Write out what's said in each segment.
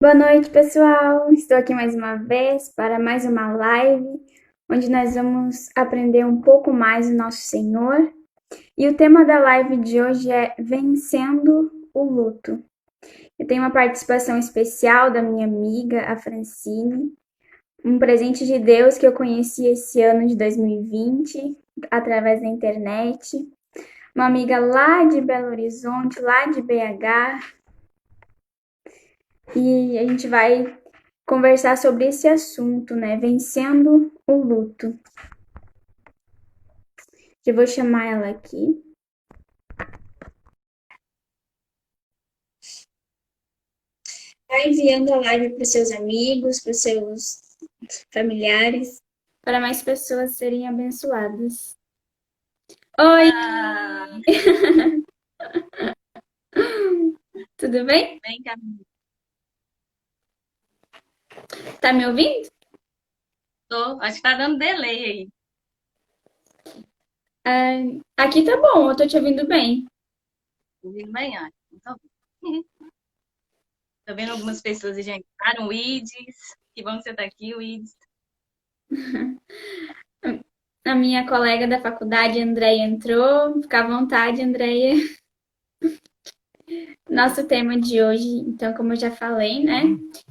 Boa noite, pessoal. Estou aqui mais uma vez para mais uma live, onde nós vamos aprender um pouco mais o nosso Senhor. E o tema da live de hoje é Vencendo o Luto. Eu tenho uma participação especial da minha amiga, a Francine, um presente de Deus que eu conheci esse ano de 2020, através da internet. Uma amiga lá de Belo Horizonte, lá de BH, e a gente vai conversar sobre esse assunto, né? Vencendo o luto. Eu vou chamar ela aqui. Vai enviando a live para os seus amigos, para os seus familiares, para mais pessoas serem abençoadas. Oi, Ah, tudo bem? bem, Camila. Tá me ouvindo? Acho que tá dando delay aí. Ah, aqui tá bom, eu tô te ouvindo bem. Ouvindo bem, acho. Então, tô vendo algumas pessoas já entraram, o Ides. Que bom que você tá aqui, o Ides. A minha colega da faculdade, Andréia, entrou. Fica à vontade, Andréia. Nosso tema de hoje, então, como eu já falei, né,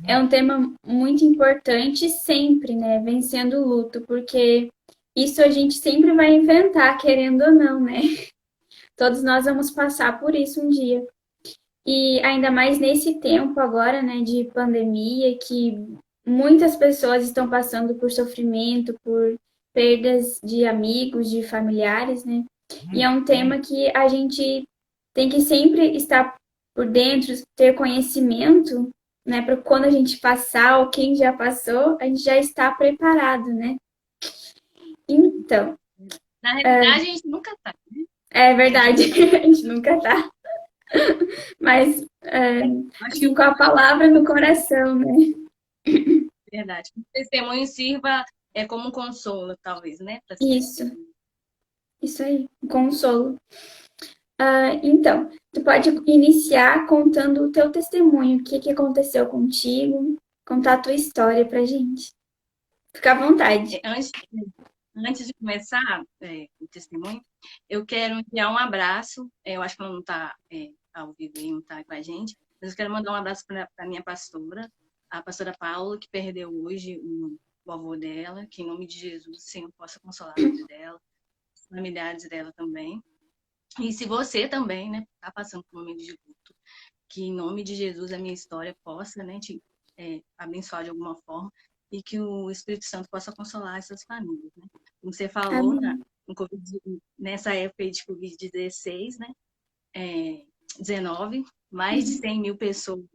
é um tema muito importante sempre, né, vencendo o luto, porque isso a gente sempre vai enfrentar, querendo ou não, né? Todos nós vamos passar por isso um dia. E ainda mais nesse tempo agora, né, de pandemia, que muitas pessoas estão passando por sofrimento, por perdas de amigos, de familiares, né? E é um tema que a gente tem que sempre estar por dentro, ter conhecimento, né, para quando a gente passar, ou quem já passou, a gente já está preparado, né? Então, Na realidade, a gente nunca tá, né? é A gente verdade, nunca tá. a gente nunca tá, mas Acho que assim, o com a palavra no coração, né? verdade. O testemunho sirva como um consolo, talvez, né? Para as Isso, pessoas. isso aí, consolo. Então, tu pode iniciar contando o teu testemunho, o que que aconteceu contigo, contar a tua história pra gente. Fica à vontade. Antes de começar o testemunho, eu quero enviar um abraço. Eu acho que ela não está ao vivo e não está com a gente, mas eu quero mandar um abraço para a minha pastora, a pastora Paula, que perdeu hoje o avô dela, que em nome de Jesus, o Senhor possa consolar a vida dela, os familiares dela também. E se você também, né, está passando por um momento de luto, que em nome de Jesus a minha história possa, né, te abençoar de alguma forma e que o Espírito Santo possa consolar essas famílias, né? Como você falou, Amém. no COVID, nessa época aí de Covid-16, né, 19, mais de 100 mil pessoas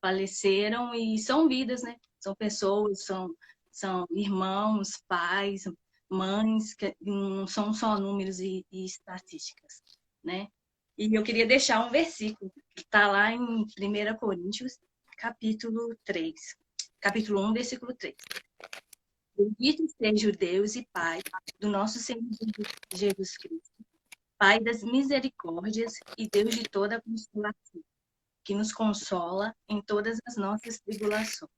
faleceram e são vidas, né? São pessoas, são irmãos, pais, mães, que não são só números e estatísticas, né? E eu queria deixar um versículo que está lá em 1 Coríntios, capítulo 3, capítulo 1, versículo 3. Bendito seja o Deus e Pai do nosso Senhor Jesus Cristo, Pai das misericórdias e Deus de toda a consolação, que nos consola em todas as nossas tribulações,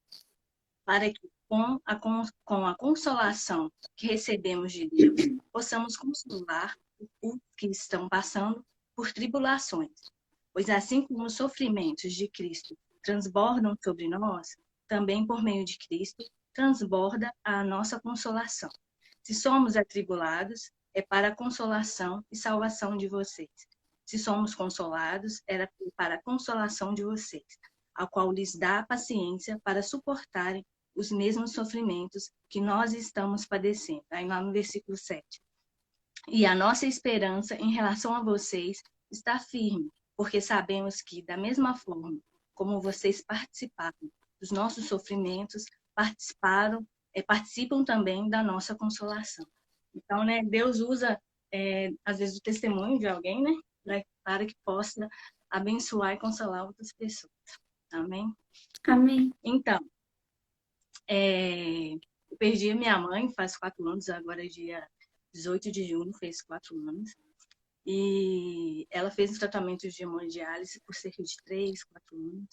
para que com a consolação que recebemos de Deus, possamos consolar os que estão passando por tribulações. Pois assim como os sofrimentos de Cristo transbordam sobre nós, também por meio de Cristo transborda a nossa consolação. Se somos atribulados, é para a consolação e salvação de vocês. Se somos consolados, era para a consolação de vocês, a qual lhes dá a paciência para suportarem os mesmos sofrimentos que nós estamos padecendo. Aí lá no versículo 7. E a nossa esperança em relação a vocês está firme, porque sabemos que, da mesma forma como vocês participaram dos nossos sofrimentos, participam também da nossa consolação. Então, né, Deus usa, às vezes, o testemunho de alguém, né, para que possa abençoar e consolar outras pessoas. Amém? Amém. Então, eu perdi a minha mãe faz 4 anos, agora é dia 18 de junho, fez 4 anos. E ela fez um tratamento de hemodiálise por cerca de 3, 4 anos.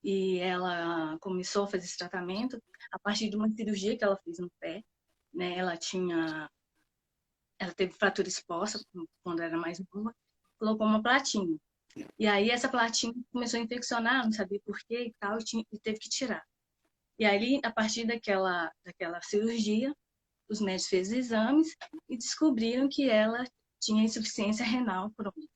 e ela começou a fazer esse tratamento a partir de uma cirurgia que ela fez no pé, né? Ela teve fratura exposta quando era mais nova, colocou uma platina. E aí essa platina começou a infeccionar, não sabia por quê e tal, e teve que tirar. E aí, a partir daquela cirurgia, os médicos fez exames e descobriram que ela tinha insuficiência renal crônica.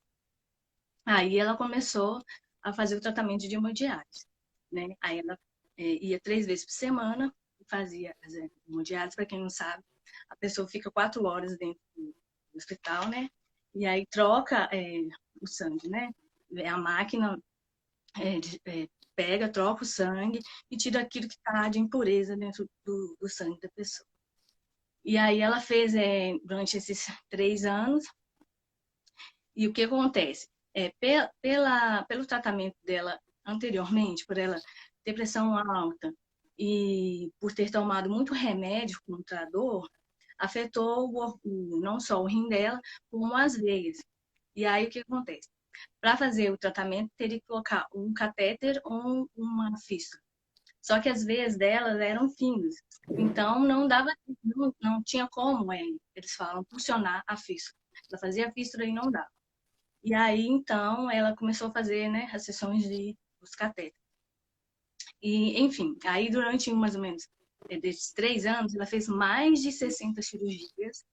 Aí ela começou a fazer o tratamento de hemodiálise, né? Aí ela ia 3 vezes por semana, fazia as hemodiálise. Para quem não sabe, a pessoa fica 4 horas dentro do hospital, né? E aí troca o sangue, né? A máquina pega, troca o sangue e tira aquilo que está de impureza dentro do sangue da pessoa. E aí ela fez durante esses 3 anos. E o que acontece? Pelo tratamento dela anteriormente, por ela ter pressão alta e por ter tomado muito remédio contra a dor, afetou não só o rim dela, como as veias. E aí o que acontece? Para fazer o tratamento, teria que colocar um catéter ou uma fístula. Só que as veias delas eram finas. Então, não tinha como, eles falam, funcionar a fístula. Ela fazia a fístula e não dava. E aí, então, ela começou a fazer, né, as sessões dos catéteres. E, enfim, aí durante mais ou menos desses 3 anos, ela fez mais de 60 cirurgias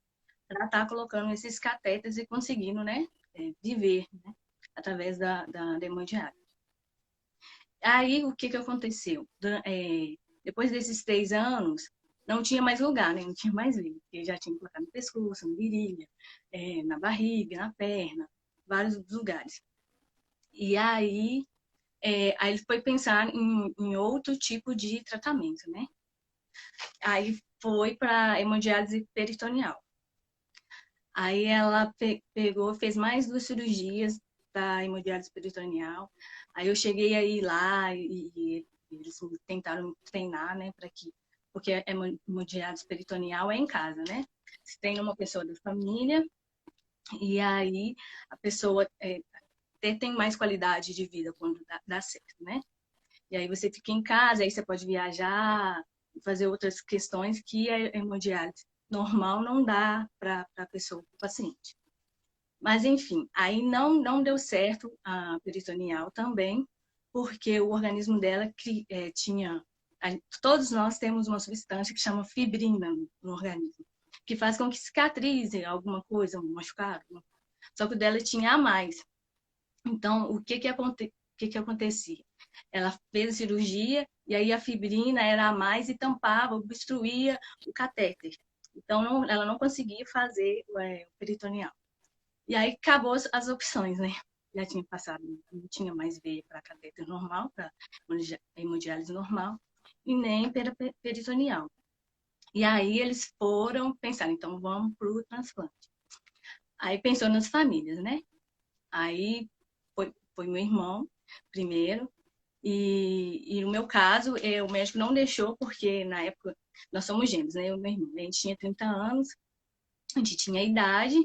para estar colocando esses catéteres e conseguindo, né, viver, né, através da hemodiálise. Aí, o que aconteceu? Depois desses 3 anos, não tinha mais lugar, né? Não tinha mais veia, porque já tinha que colocar no pescoço, na virilha, na barriga, na perna, vários lugares. E aí ele foi pensar em outro tipo de tratamento, né? Aí foi para hemodiálise peritoneal. Aí ela pegou, fez mais 2 cirurgias da hemodiálise peritoneal. Aí eu cheguei aí lá e eles tentaram treinar, né, porque a hemodiálise peritoneal é em casa, né? Se tem uma pessoa da família e aí a pessoa tem mais qualidade de vida quando dá certo, né? E aí você fica em casa, aí você pode viajar, fazer outras questões que a hemodiálise normal não dá para a pessoa, para o paciente. Mas, enfim, aí não deu certo a peritoneal também, porque o organismo dela tinha... Todos nós temos uma substância que chama fibrina no organismo, que faz com que cicatrize alguma coisa, um machucado. Só que o dela tinha a mais. Então, o que acontecia? Ela fez a cirurgia e aí a fibrina era a mais e tampava, obstruía o catéter. Então, ela não conseguia fazer o peritoneal. E aí acabou as opções, né? Já tinha passado, não tinha mais veia para catéter normal, para hemodiálise normal, e nem para peritoneal. E aí eles foram pensar, então vamos para o transplante. Aí pensou nas famílias, né? Aí foi meu irmão primeiro, e no meu caso, o médico não deixou, porque na época nós somos gêmeos, né? Eu e meu irmão, a gente tinha 30 anos, a gente tinha idade,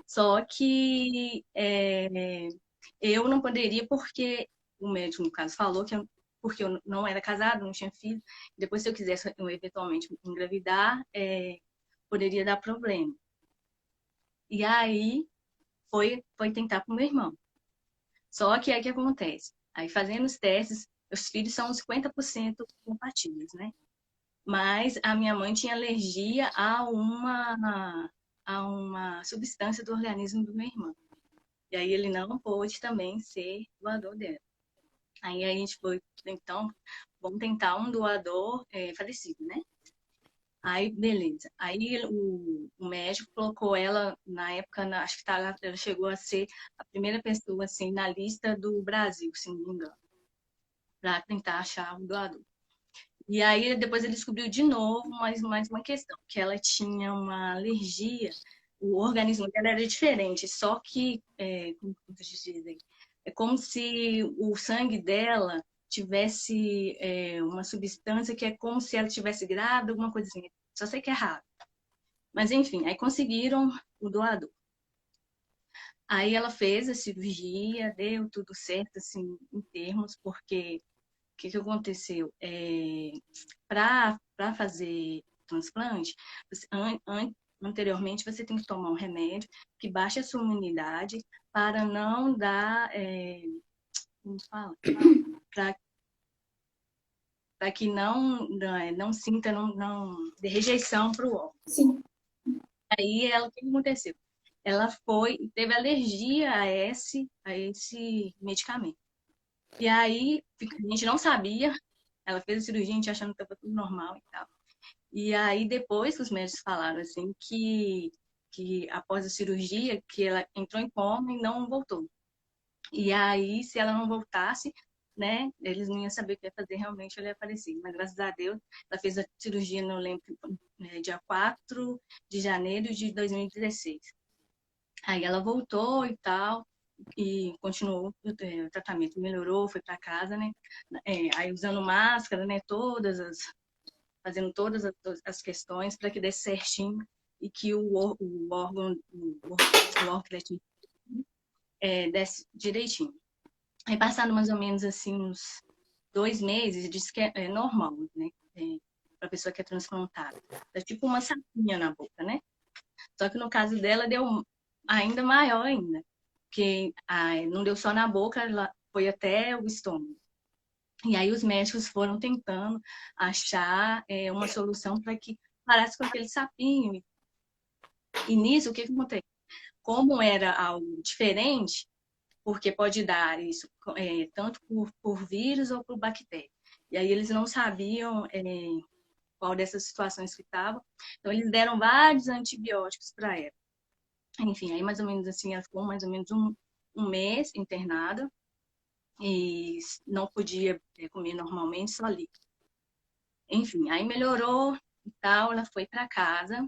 só que eu não poderia, porque o médico, no caso, falou que porque eu não era casado, não tinha filho, depois se eu quisesse eventualmente engravidar, poderia dar problema. E aí foi tentar com o meu irmão. Só que aí o que acontece? Aí fazendo os testes, os filhos são 50% compatíveis, né? Mas a minha mãe tinha alergia a uma substância do organismo do meu irmão. E aí ele não pôde também ser doador dela. Aí a gente foi, então, vamos tentar um doador falecido, né? Aí, beleza. Aí o médico colocou ela, na época, acho que ela chegou a ser a primeira pessoa, assim, na lista do Brasil, se não me engano, para tentar achar um doador. E aí, depois ele descobriu de novo mais uma questão, que ela tinha uma alergia, o organismo dela era diferente, só que, como vocês dizem, é como se o sangue dela tivesse uma substância que é como se ela tivesse grávida, alguma coisa assim. Só sei que é raro. Mas, enfim, aí conseguiram o doador. Aí ela fez a cirurgia, deu tudo certo, assim, em termos, porque que aconteceu? Para fazer transplante, anteriormente você tem que tomar um remédio que baixa a sua imunidade para não dar, como fala? Para que não sinta, não dê rejeição para o órgão. Sim. Aí o que aconteceu? Ela teve alergia a esse medicamento. E aí a gente não sabia, ela fez a cirurgia, a gente achando que estava tudo normal e tal. E aí depois que os médicos falaram assim que após a cirurgia, que ela entrou em coma e não voltou. E aí, se ela não voltasse, né, eles não iam saber o que ia fazer, realmente ela ia falecer. Mas graças a Deus, ela fez a cirurgia, não lembro, dia 4 de janeiro de 2016. Aí ela voltou e tal, e continuou o tratamento, melhorou, foi para casa, né? Aí usando máscara, né? Fazendo todas as questões para que desse certinho e que o órgão que ele tinha desse direitinho. Aí passado mais ou menos assim uns 2 meses, diz que é normal, né? Para a pessoa que é transplantada. É tipo uma sapinha na boca, né? Só que no caso dela deu ainda maior ainda. Porque não deu só na boca, ela foi até o estômago. E aí os médicos foram tentando achar uma solução para que parasse com aquele sapinho. E nisso, o que aconteceu? Como era algo diferente, porque pode dar isso tanto por vírus ou por bactéria. E aí eles não sabiam qual dessas situações que estava. Então eles deram vários antibióticos para ela. Enfim, aí mais ou menos assim, ela ficou mais ou menos um mês internada e não podia comer normalmente, só líquido. Enfim, aí melhorou e tal, ela foi para casa.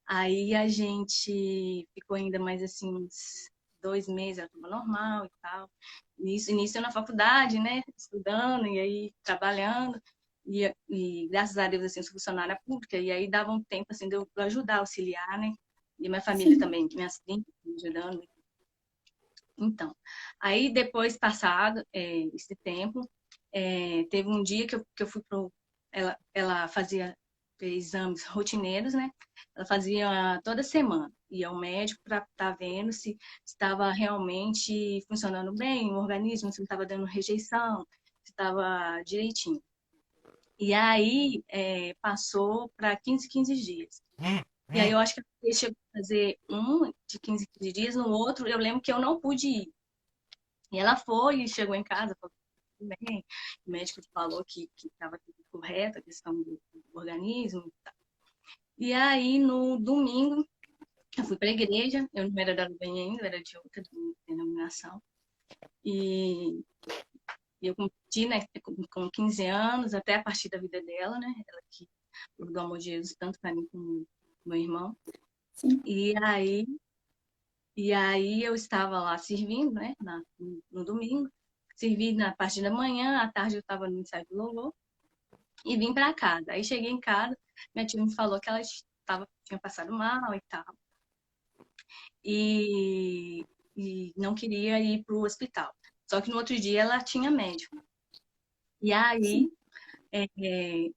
Aí a gente ficou ainda mais assim uns 2 meses, ela estava normal e tal. Início na faculdade, né? Estudando e aí trabalhando. E graças a Deus, assim, sou funcionária pública. E aí dava um tempo, assim, de eu ajudar, auxiliar, né? E minha família Sim. também, minhas primas me ajudando. Então, aí depois passado esse tempo, teve um dia que eu fui pro... Ela fazia exames rotineiros, né? Ela fazia toda semana. Ia ao médico para estar vendo se estava realmente funcionando bem o organismo, se não estava dando rejeição, se estava direitinho. E aí passou para 15 dias. E aí eu acho que ele chegou a fazer um de 15 dias, no outro eu lembro que eu não pude ir. E ela foi e chegou em casa, falou tudo bem. O médico falou que estava tudo correto, a questão do organismo. E aí, no domingo, eu fui para a igreja, eu não era da Lubanha ainda, eu era de outra denominação. E eu competi, né, com 15 anos, até a partir da vida dela, né? Ela que do amor de Jesus, tanto para mim como meu irmão. Sim. E aí eu estava lá servindo, né, no domingo. Servi na parte da manhã, à tarde eu estava no ensaio do louvor e vim para casa. Aí cheguei em casa, minha tia me falou que ela tinha passado mal e tal. E não queria ir para o hospital. Só que no outro dia ela tinha médico. E aí, Sim.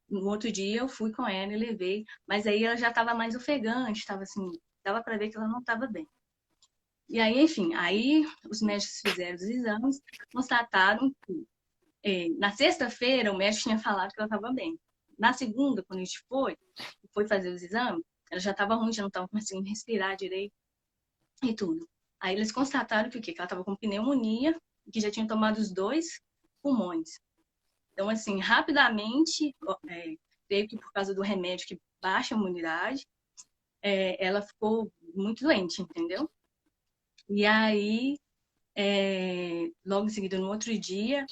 no outro dia eu fui com ela e levei, mas aí ela já estava mais ofegante, estava assim, dava para ver que ela não estava bem. E aí, enfim, aí os médicos fizeram os exames, constataram que na sexta-feira o médico tinha falado que ela estava bem. Na segunda, quando a gente foi fazer os exames, ela já estava ruim, já não estava conseguindo respirar direito e tudo. Aí eles constataram que o quê? Que ela estava com pneumonia e que já tinha tomado os 2 pulmões. Então, assim, rapidamente, creio que por causa do remédio que baixa a imunidade, ela ficou muito doente, entendeu? E aí, logo em seguida, no outro dia,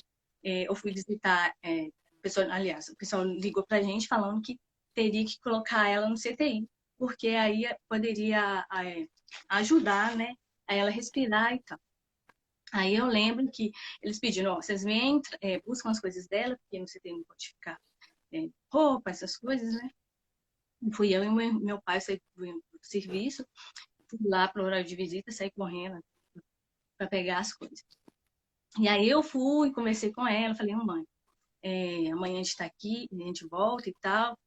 eu fui visitar, o pessoal ligou pra gente falando que teria que colocar ela no CTI, porque aí poderia ajudar, né, a ela respirar e tal. Aí eu lembro que eles pediram, ó, vocês vêm, buscam as coisas dela, porque no CTI não pode ficar roupa, essas coisas, né? Fui eu e meu pai saí do serviço, fui lá para o horário de visita, saí correndo para pegar as coisas. E aí eu fui, conversei com ela, falei, mãe, amanhã a gente está aqui, a gente volta e tal.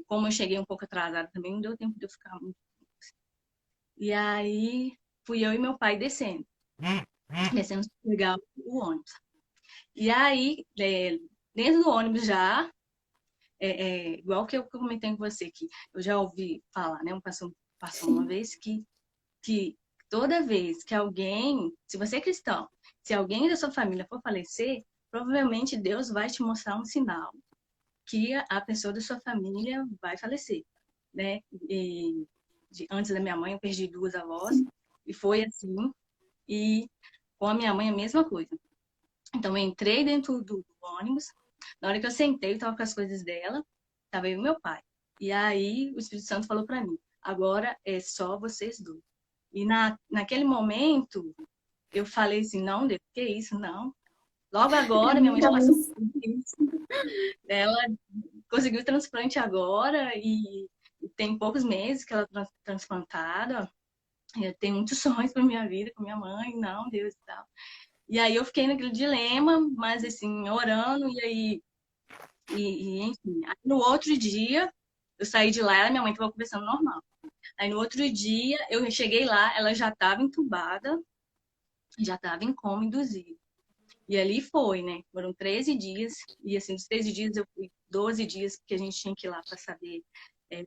Como eu cheguei um pouco atrasada também, não deu tempo de eu ficar muito. E aí fui eu e meu pai descendo para pegar o ônibus. E aí, dentro do ônibus já, igual que eu comentei com você, que eu já ouvi falar, né? Passou uma Sim, vez que toda vez que alguém, se você é cristão, se alguém da sua família for falecer, provavelmente Deus vai te mostrar um sinal que a pessoa da sua família vai falecer, né? E antes da minha mãe, eu perdi duas avós, sim. e foi assim, e com a minha mãe a mesma coisa. Então, eu entrei dentro do ônibus, na hora que eu sentei, eu tava com as coisas dela, tava eu e meu pai. E aí, o Espírito Santo falou para mim, agora é só vocês dois. E naquele momento, eu falei assim, não, Deus, que isso, não. Logo agora, minha mãe já Nunca passou mais. por isso. Ela conseguiu o transplante agora e tem poucos meses que ela é transplantada. Eu tenho muitos sonhos para minha vida com minha mãe, não, Deus e tal. E aí eu fiquei naquele dilema, mas assim, orando, e aí, enfim. Aí, no outro dia, eu saí de lá, minha mãe estava conversando normal. Aí no outro dia, eu cheguei lá, ela já estava entubada, já estava em coma induzido. E ali foi, né? Foram 13 dias, e assim, dos 13 dias eu fui 12 dias, porque a gente tinha que ir lá para saber é,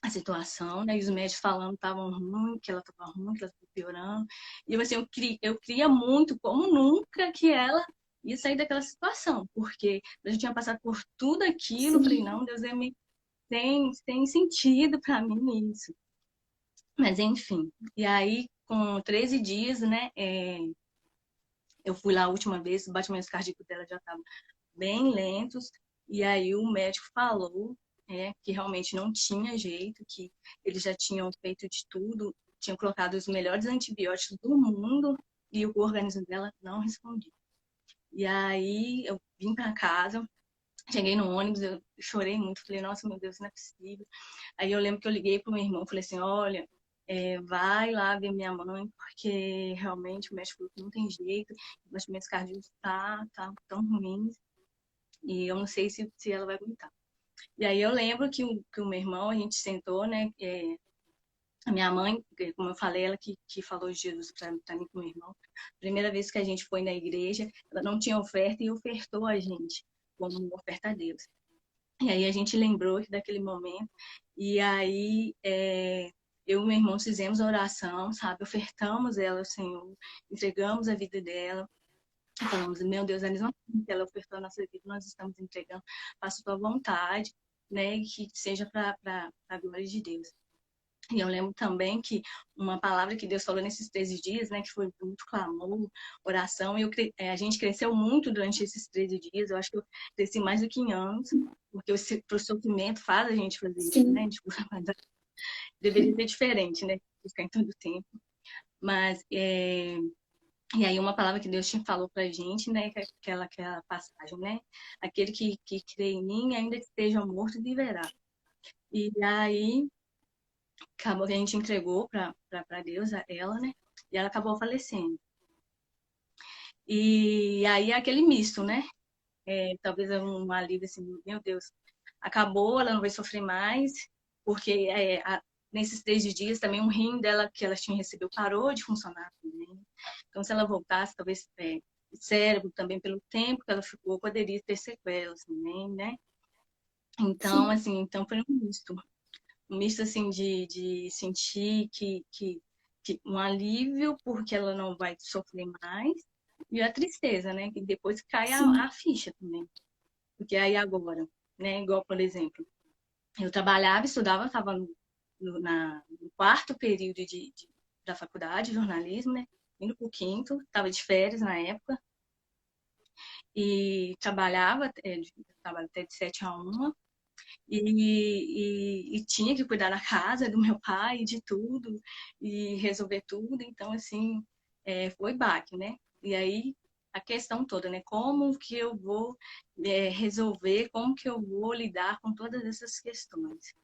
a situação, né? E os médicos falando que estavam ruim, que ela estava ruim, que ela estava piorando. E eu, assim, eu queria muito, como nunca, que ela ia sair daquela situação, porque eu já tinha passado por tudo aquilo, eu falei, Sim, não, Deus, tem sentido para mim isso. Mas enfim, e aí, com 13 dias, né, eu fui lá a última vez, os batimentos cardíacos dela já estavam bem lentos, e aí o médico falou que realmente não tinha jeito, que eles já tinham feito de tudo, tinham colocado os melhores antibióticos do mundo, e o organismo dela não respondia. E aí eu vim para casa, cheguei no ônibus, eu chorei muito, falei, nossa, meu Deus, não é possível. Aí eu lembro que eu liguei pro meu irmão, falei assim, olha, vai lá ver minha mãe, porque realmente o médico falou que não tem jeito, os batimentos cardíacos tá tão ruins, e eu não sei se ela vai aguentar. E aí eu lembro que o meu irmão, a gente sentou, né, a minha mãe, como eu falei, ela que falou de Jesus para mim com o meu irmão. Primeira vez que a gente foi na igreja, ela não tinha oferta e ofertou a gente como oferta a Deus. E aí a gente lembrou daquele momento. E aí eu e meu irmão fizemos a oração, sabe? Ofertamos ela ao Senhor, entregamos a vida dela. Falamos, meu Deus, a mesma coisa que ela ofertou a nossa vida, nós estamos entregando. Faça a tua vontade, né? E que seja para a glória de Deus. E eu lembro também que uma palavra que Deus falou nesses 13 dias, né, que foi muito clamor, oração, e a gente cresceu muito durante esses 13 dias, eu acho que eu cresci mais do que em anos, porque o sofrimento faz a gente fazer isso, né, sim, tipo, deveria ser diferente, né, ficar em todo tempo. Mas, e aí uma palavra que Deus te falou pra gente, né, que é aquela passagem, né, aquele que crê em mim, ainda que esteja morto, viverá. E aí, acabou que a gente entregou para Deus, ela, né? E ela acabou falecendo. E aí aquele misto, né? Talvez um alívio assim, meu Deus, acabou, ela não vai sofrer mais, porque nesses 13 dias também um rim dela que ela tinha recebido parou de funcionar também. Então, se ela voltasse, talvez o cérebro também, pelo tempo que ela ficou, poderia ter sequelas também, né? Então, sim, assim, então foi um misto assim de sentir que um alívio porque ela não vai sofrer mais e a tristeza, né? Que depois cai a sim, ficha também. Porque aí agora, né? Igual, por exemplo, eu trabalhava, estudava, estava no quarto período da faculdade, jornalismo, né? Indo para o quinto, estava de férias na época, e trabalho até de 7 a 1, e tinha que cuidar da casa, do meu pai, de tudo, e resolver tudo. Então, assim, foi baque, né? E aí, a questão toda, né? Como que eu vou resolver, como que eu vou lidar com todas essas questões?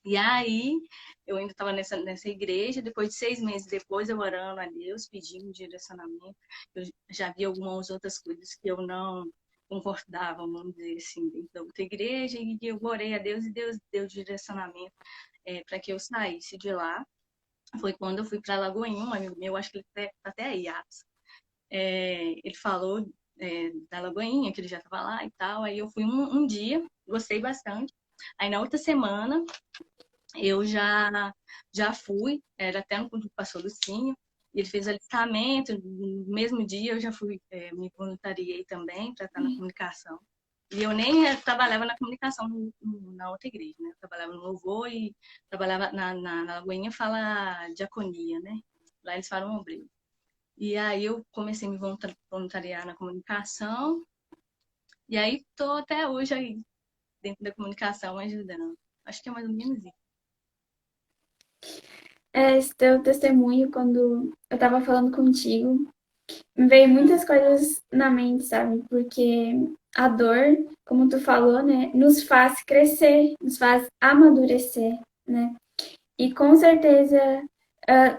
E aí, eu ainda estava nessa igreja, depois de 6 meses depois, eu orando a Deus, pedindo direcionamento. Eu já vi algumas outras coisas que eu concordava, vamos dizer assim, dentro da outra igreja, e eu orei a Deus e Deus deu direcionamento para que eu saísse de lá. Foi quando eu fui para Lagoinha, um amigo meu, acho que ele está até aí, Atos. Ele falou da Lagoinha, que ele já estava lá e tal. Aí eu fui um dia, gostei bastante. Aí na outra semana eu já fui, era até no culto do pastor Lucinho, e ele fez alistamento. No mesmo dia eu já fui, me voluntariei também para estar na comunicação. E eu nem trabalhava na comunicação na outra igreja, né? Eu trabalhava no louvor e trabalhava na Lagoinha, fala diaconia, né? Lá eles falam obreiro. E aí eu comecei a me voluntariar na comunicação. E aí tô até hoje aí dentro da comunicação ajudando. Acho que é mais ou menos isso. Esse teu testemunho, quando eu tava falando contigo, me veio muitas coisas na mente, sabe? Porque a dor, como tu falou, né, nos faz crescer, nos faz amadurecer, né? E com certeza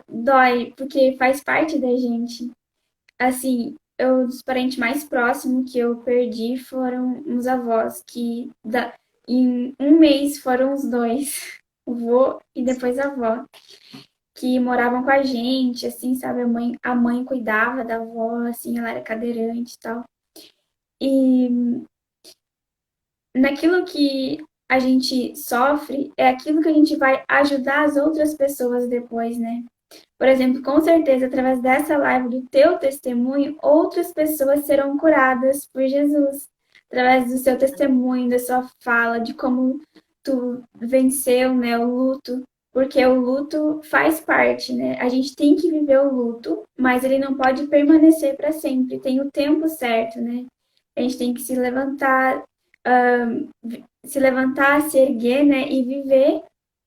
dói, porque faz parte da gente. Assim, os parentes mais próximos que eu perdi foram os avós, em um mês foram os dois, o vô e depois a avó, que moravam com a gente, assim, sabe? A mãe cuidava da avó, assim, ela era cadeirante e tal. E naquilo que a gente sofre, é aquilo que a gente vai ajudar as outras pessoas depois, né? Por exemplo, com certeza, através dessa live, do teu testemunho, outras pessoas serão curadas por Jesus. Através do seu testemunho, da sua fala, de como tu venceu, né, o luto. Porque o luto faz parte, né? A gente tem que viver o luto, mas ele não pode permanecer para sempre. Tem o tempo certo, né? A gente tem que se levantar, se erguer, né? E viver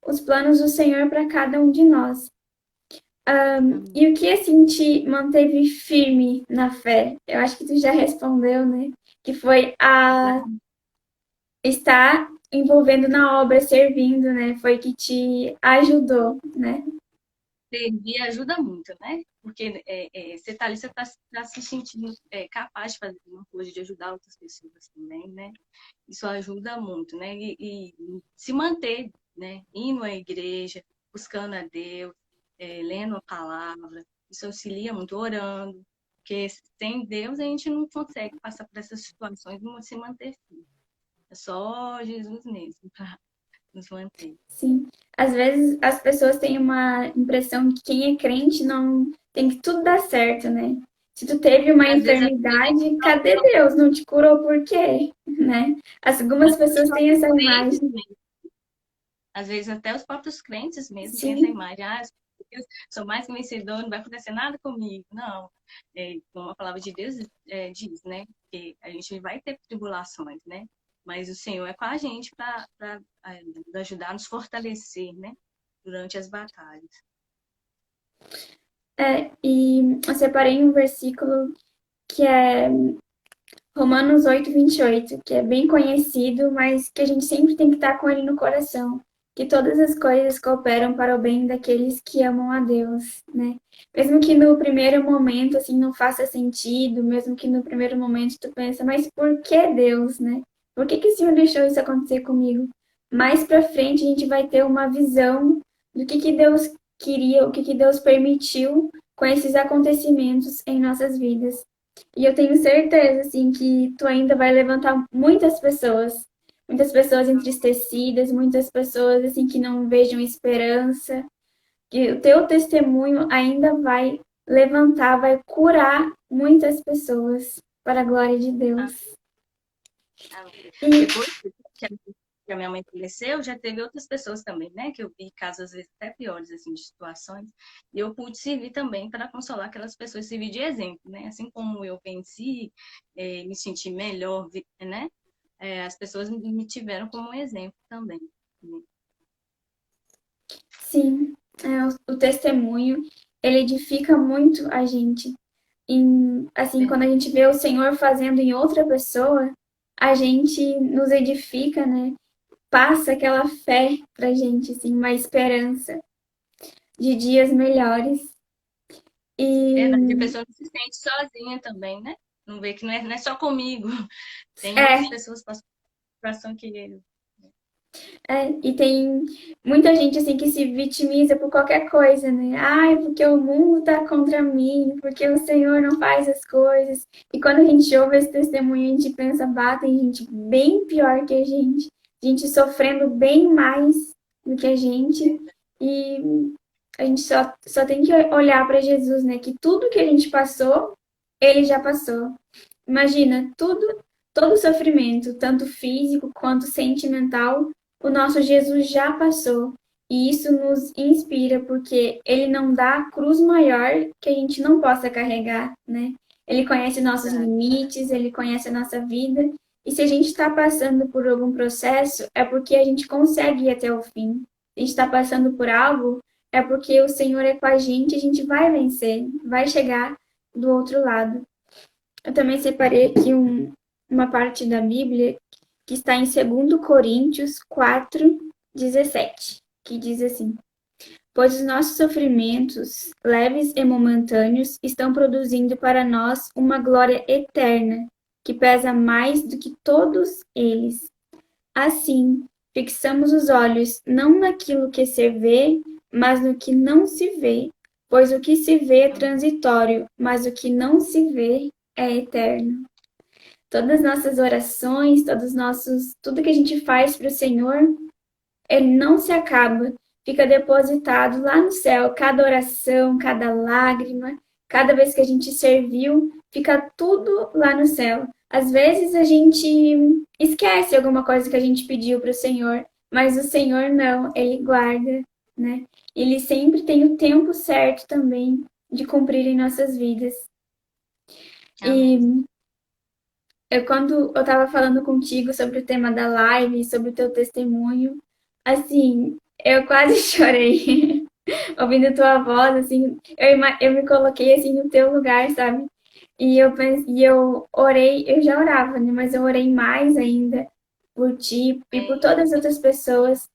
os planos do Senhor para cada um de nós. E o que assim te manteve firme na fé? Eu acho que tu já respondeu, né? Que foi a estar envolvendo na obra, servindo, né? Foi que te ajudou, né? Servir ajuda muito, né? Porque você tá ali, você tá se sentindo capaz de fazer uma coisa, de ajudar outras pessoas também, né? Isso ajuda muito, né? E se manter, né? Indo à igreja, buscando a Deus, lendo a palavra, isso auxilia muito, orando, porque sem Deus a gente não consegue passar por essas situações e se manter firme. É só Jesus mesmo para nos manter. Sim. Às vezes as pessoas têm uma impressão que quem é crente não tem que tudo dar certo, né? Se tu teve uma Às vezes enfermidade, cadê Deus? Não te curou por quê? Né? Algumas os pessoas têm próprios essa crentes imagem. mesmo, às vezes até os próprios crentes mesmo têm essa Sim, imagem, eu sou mais que vencedor, não vai acontecer nada comigo. Não, como a palavra de Deus diz, né? Que a gente vai ter tribulações, né? Mas o Senhor é com a gente para ajudar a nos fortalecer, né? Durante as batalhas. e eu separei um versículo que é Romanos 8:28, que é bem conhecido, mas que a gente sempre tem que estar com ele no coração, que todas as coisas cooperam para o bem daqueles que amam a Deus, né? Mesmo que no primeiro momento assim não faça sentido, mesmo que no primeiro momento tu pensa, mas por que Deus, né? Por que o Senhor deixou isso acontecer comigo? Mais para frente a gente vai ter uma visão do que Deus queria, o que Deus permitiu com esses acontecimentos em nossas vidas. E eu tenho certeza, assim, que tu ainda vai levantar muitas pessoas entristecidas, muitas pessoas, assim, que não vejam esperança, que o teu testemunho ainda vai levantar, vai curar muitas pessoas para a glória de Ah, Deus. ah, E depois que a minha mãe faleceu, já teve outras pessoas também, né? Que eu vi casos, às vezes, até piores, assim, de situações. E eu pude servir também para consolar aquelas pessoas, servir de exemplo, né? Assim como eu venci, me senti melhor, né? As pessoas me tiveram como um exemplo também. Né? sim, o testemunho, ele edifica muito a gente. Assim, quando a Verdade. gente vê o Senhor fazendo em outra pessoa, a gente nos edifica, né? Passa aquela fé pra gente, assim, uma esperança de dias melhores. Verdade. A E pessoa não se sente sozinha também, né? Não vê que não é só comigo. Tem outras É, pessoas passando por situação que ele. e tem muita gente assim que se vitimiza por qualquer coisa, né? Ai, porque o mundo tá contra mim, porque o Senhor não faz as coisas. E quando a gente ouve esse testemunho, a gente pensa, bah, tem gente bem pior que a gente sofrendo bem mais do que a gente. E a gente só tem que olhar para Jesus, né? Que tudo que a gente passou, ele já passou. Imagina, todo sofrimento, tanto físico quanto sentimental, o nosso Jesus já passou. E isso nos inspira, porque ele não dá a cruz maior que a gente não possa carregar, né? Ele conhece nossos Verdade. limites, ele conhece a nossa vida. E se a gente está passando por algum processo, é porque a gente consegue ir até o fim. Se a gente está passando por algo, é porque o Senhor é com a gente vai vencer, vai chegar do outro lado. Eu também separei aqui uma parte da Bíblia que está em 2 Coríntios 4:17, que diz assim: Pois os nossos sofrimentos, leves e momentâneos, estão produzindo para nós uma glória eterna, que pesa mais do que todos eles. Assim, fixamos os olhos não naquilo que se vê, mas no que não se vê, pois o que se vê é transitório, mas o que não se vê é eterno. Todas as nossas orações, tudo que a gente faz para o Senhor, ele não se acaba, fica depositado lá no céu. Cada oração, cada lágrima, cada vez que a gente serviu, fica tudo lá no céu. Às vezes a gente esquece alguma coisa que a gente pediu para o Senhor, mas o Senhor não, ele guarda, né? Ele sempre tem o tempo certo também de cumprir em nossas vidas. Amém. E quando eu estava falando contigo sobre o tema da live, sobre o teu testemunho, assim, eu quase chorei ouvindo tua voz, assim, eu me coloquei assim no teu lugar, sabe? E eu orei, eu já orava, né? Mas eu orei mais ainda por ti e por Amém. todas as outras pessoas,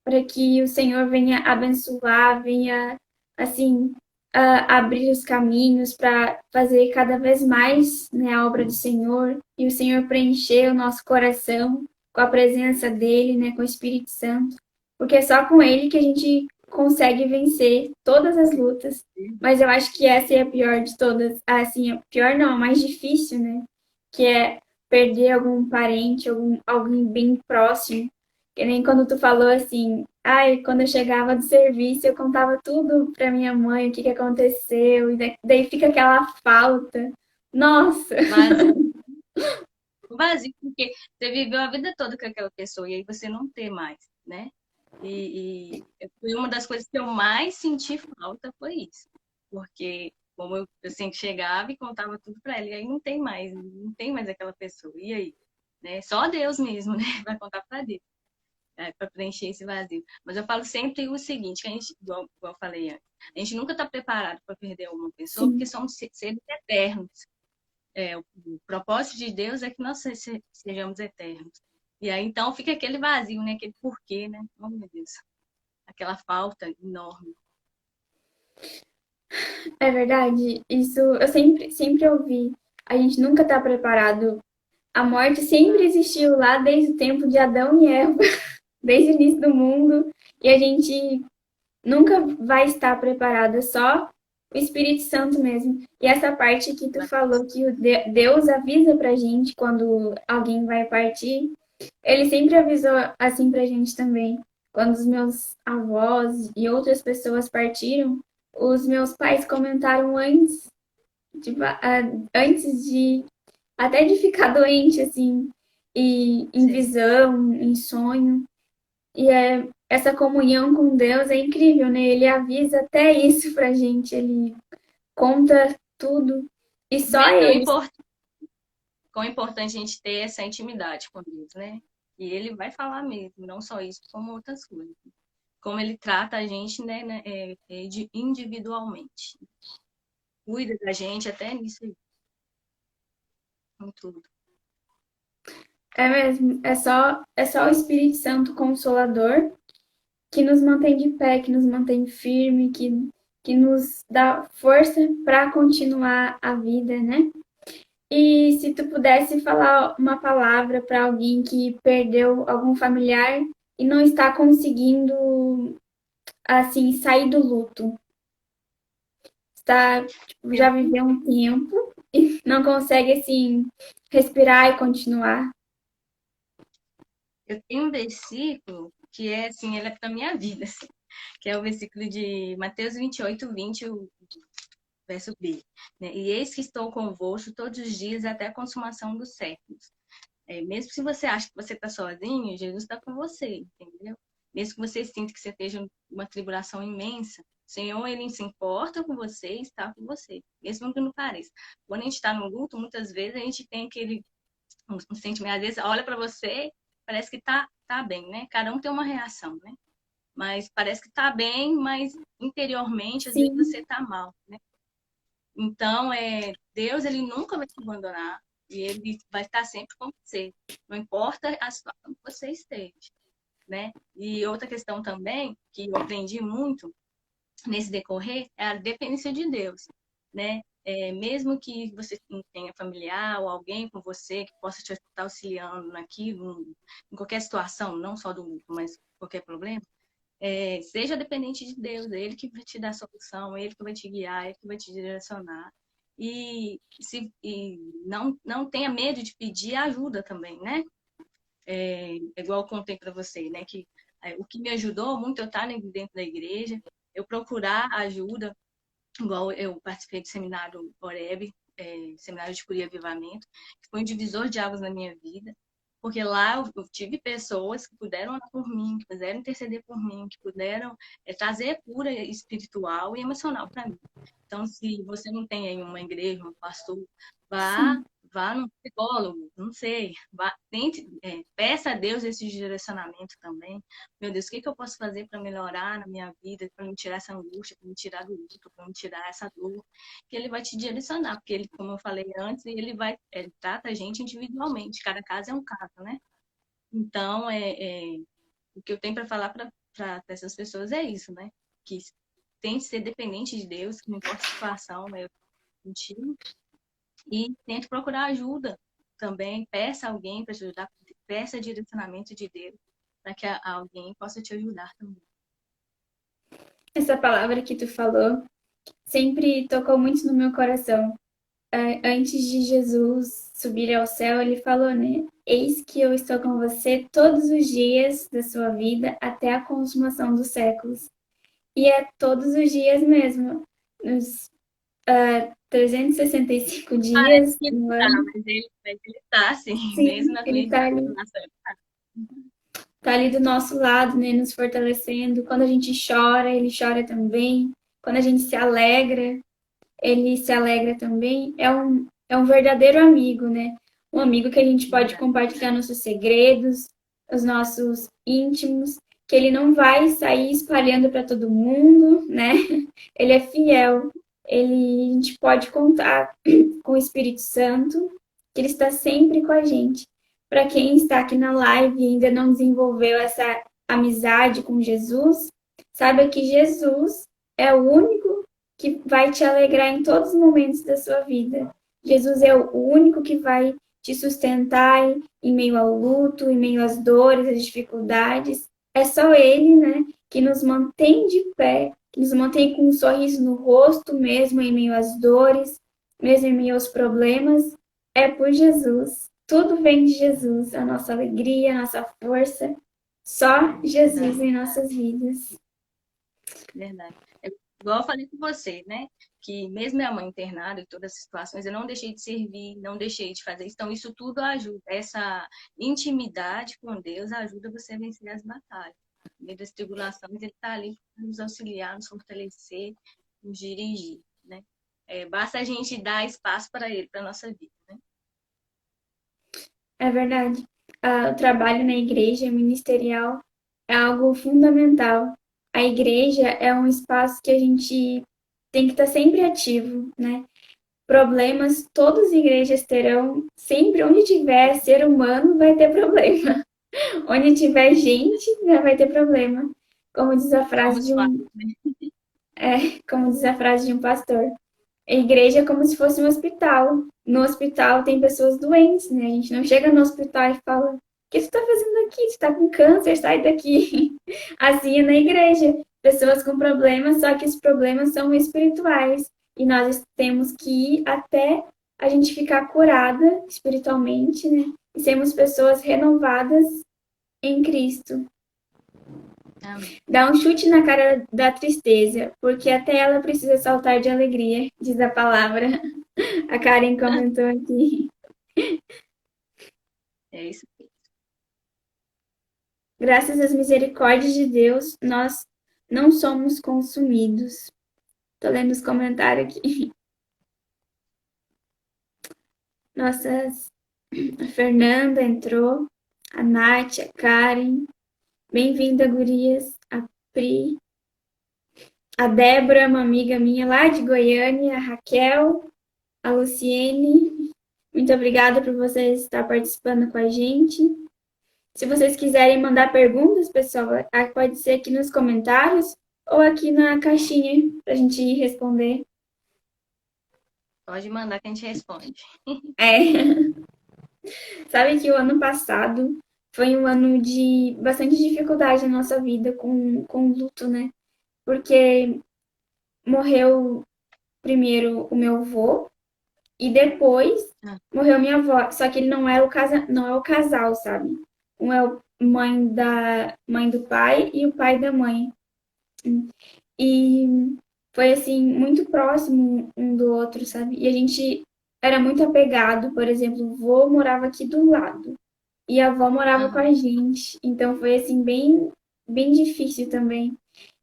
para que o Senhor venha abençoar, venha, assim, abrir os caminhos para fazer cada vez mais, né, a obra do Senhor, e o Senhor preencher o nosso coração com a presença dele, né, com o Espírito Santo, porque é só com ele que a gente consegue vencer todas as lutas. Mas eu acho que essa é a pior de todas. Assim, a pior não, a mais difícil, né? Que é perder algum parente, alguém bem próximo. Que nem quando tu falou assim, ai, quando eu chegava do serviço, eu contava tudo pra minha mãe, o que que aconteceu, e daí fica aquela falta. Nossa! Vazio. Vazio, porque você viveu a vida toda com aquela pessoa e aí você não ter mais, né? Foi uma das coisas que eu mais senti falta foi isso. Porque como eu sempre chegava e contava tudo para ela, e aí não tem mais aquela pessoa. E aí? Né? Só Deus mesmo, né? Vai contar para Deus, para preencher esse vazio. Mas eu falo sempre o seguinte, que a gente, igual eu falei antes, a gente nunca está preparado para perder uma pessoa, porque Sim, somos seres eternos. O propósito de Deus é que nós sejamos eternos. E aí, então, fica aquele vazio, né? Aquele porquê, né? Oh, meu Deus. Aquela falta enorme. é verdade. Isso eu sempre ouvi. A gente nunca tá preparado. A morte sempre existiu lá desde o tempo de Adão e Eva, desde o início do mundo, e a gente nunca vai estar preparada, só o Espírito Santo mesmo. E essa parte que tu falou que Deus avisa pra gente quando alguém vai partir, ele sempre avisou assim pra gente também. Quando os meus avós e outras pessoas partiram, os meus pais comentaram antes de até de ficar doente, assim, e em Sim. visão, em sonho. E essa comunhão com Deus é incrível, né? Ele avisa até isso pra gente, ele conta tudo. E só Vê ele. quão importante a gente ter essa intimidade com Deus, né? E ele vai falar mesmo, não só isso, como outras coisas. Como ele trata a gente, né, individualmente. Cuida da gente até nisso aí, em tudo. É mesmo, é só o Espírito Santo Consolador que nos mantém de pé, que nos mantém firme, que nos dá força para continuar a vida, né? E se tu pudesse falar uma palavra para alguém que perdeu algum familiar e não está conseguindo, assim, sair do luto, está, tipo, Eu, já viveu um tempo e não consegue, assim, respirar e continuar. eu tenho um versículo que é assim, ele é para minha vida, assim, que é o versículo de Mateus 28:20, o verso B, né? E eis que estou convosco todos os dias até a consumação dos séculos. Mesmo se você acha que você está sozinho, Jesus está com você, entendeu? Mesmo que você sinta que você esteja uma tribulação imensa, o Senhor, ele se importa com você e está com você, mesmo que não pareça. Quando a gente está no luto, muitas vezes a gente tem aquele um sentimento, às vezes olha para você, parece que tá bem, né? Cada um tem uma reação, né? Mas parece que tá bem, mas interiormente, às vezes Sim, você tá mal, né? Então, Deus, ele nunca vai te abandonar e ele vai estar sempre com você, não importa a situação que você esteja, né? E outra questão também, que eu aprendi muito nesse decorrer, é a dependência de Deus, né? Mesmo que você não tenha familiar ou alguém com você que possa te estar auxiliando naquilo, em qualquer situação, não só do luto, mas qualquer problema, seja dependente de Deus, é Ele que vai te dar a solução, é Ele que vai te guiar, é Ele que vai te direcionar. E não tenha medo de pedir ajuda também, né? Igual eu contei para você, né? Que o que me ajudou muito eu estar dentro da igreja, eu procurar ajuda, igual eu participei do seminário Oreb, seminário de Cura e Avivamento, que foi um divisor de águas na minha vida, porque lá eu tive pessoas que puderam orar por mim, que puderam interceder por mim, que puderam trazer cura espiritual e emocional para mim. Então, se você não tem aí uma igreja, um pastor, vá, sim. vá num psicólogo, não sei, vá, tente, peça a Deus esse direcionamento também. Meu Deus, o que que eu posso fazer para melhorar na minha vida, para me tirar essa angústia, para me tirar do luto, para me tirar essa dor? Que ele vai te direcionar, porque ele, como eu falei antes, ele trata a gente individualmente, cada caso é um caso, né? Então, o que eu tenho para falar para essas pessoas é isso, né? Que tem que ser dependente de Deus, que não importa a situação, é contigo, e tente procurar ajuda também, peça alguém para te ajudar, peça direcionamento de Deus, para que alguém possa te ajudar também. Essa palavra que tu falou sempre tocou muito no meu coração. Antes de Jesus subir ao céu, ele falou, né? Eis que eu estou com você todos os dias da sua vida até a consumação dos séculos. E é todos os dias mesmo. Nos 365 Parece dias que no tá, ano. mas ele tá assim, mesmo Sim, nas ele minhas está tribulações. tá ali do nosso lado, né? Nos fortalecendo. Quando a gente chora, ele chora também. Quando a gente se alegra, ele se alegra também. É um verdadeiro amigo, né? Um amigo que a gente pode Verdade. compartilhar nossos segredos, os nossos íntimos, que ele não vai sair espalhando para todo mundo, né? Ele é fiel. A gente pode contar com o Espírito Santo, que ele está sempre com a gente. Para quem está aqui na live e ainda não desenvolveu essa amizade com Jesus, saiba que Jesus é o único que vai te alegrar em todos os momentos da sua vida. Jesus é o único que vai te sustentar em meio ao luto, em meio às dores, às dificuldades. É só Ele, né, que nos mantém de pé, que nos mantém com um sorriso no rosto, mesmo em meio às dores, mesmo em meio aos problemas. É por Jesus. Tudo vem de Jesus, a nossa alegria, a nossa força. Só Jesus Verdade, em nossas vidas. verdade. Igual eu falei com você, né? Que mesmo minha mãe internada e todas as situações, eu não deixei de servir, não deixei de fazer isso. Então, isso tudo ajuda. Essa intimidade com Deus ajuda você a vencer as batalhas. No meio das tribulações, Ele está ali para nos auxiliar, nos fortalecer, nos dirigir, né? Basta a gente dar espaço para Ele, para a nossa vida, né? É verdade. O trabalho na igreja ministerial é algo fundamental. A igreja é um espaço que a gente tem que estar sempre ativo, né? Problemas todas as igrejas terão, sempre onde tiver ser humano vai ter problema. Onde tiver gente, vai ter problema. Como diz a frase Somos de falhos, um, né? como diz a frase de um pastor. A igreja é como se fosse um hospital, no hospital tem pessoas doentes, né? A gente não chega no hospital e fala: o que tu tá fazendo aqui? Tu tá com câncer, sai daqui. Assim é na igreja. Pessoas com problemas, só que os problemas são espirituais. E nós temos que ir até a gente ficar curada espiritualmente, né? E sermos pessoas renovadas em Cristo. Amém. Dá um chute na cara da tristeza, porque até ela precisa saltar de alegria, diz a palavra. A Karen comentou aqui. É isso. Graças às misericórdias de Deus, nós não somos consumidos. Tô lendo os comentários aqui. Nossas, a Fernanda entrou, a Nath, a Karen. Bem-vinda, gurias. A Pri, a Débora, uma amiga minha lá de Goiânia, a Raquel, a Luciene. Muito obrigada por vocês estar participando com a gente. Se vocês quiserem mandar perguntas, pessoal, pode ser aqui nos comentários ou aqui na caixinha para a gente responder. Pode mandar que a gente responde. É. Sabe que o ano passado foi um ano de bastante dificuldade na nossa vida com luto, né? Porque morreu primeiro o meu avô e depois morreu minha avó. Só que ele não é o casal, sabe? Um é o mãe do pai e o pai da mãe. E foi assim, muito próximo um do outro, sabe? E a gente era muito apegado, por exemplo, o vô morava aqui do lado e a avó morava com Uhum. a gente. Então foi assim, bem difícil também.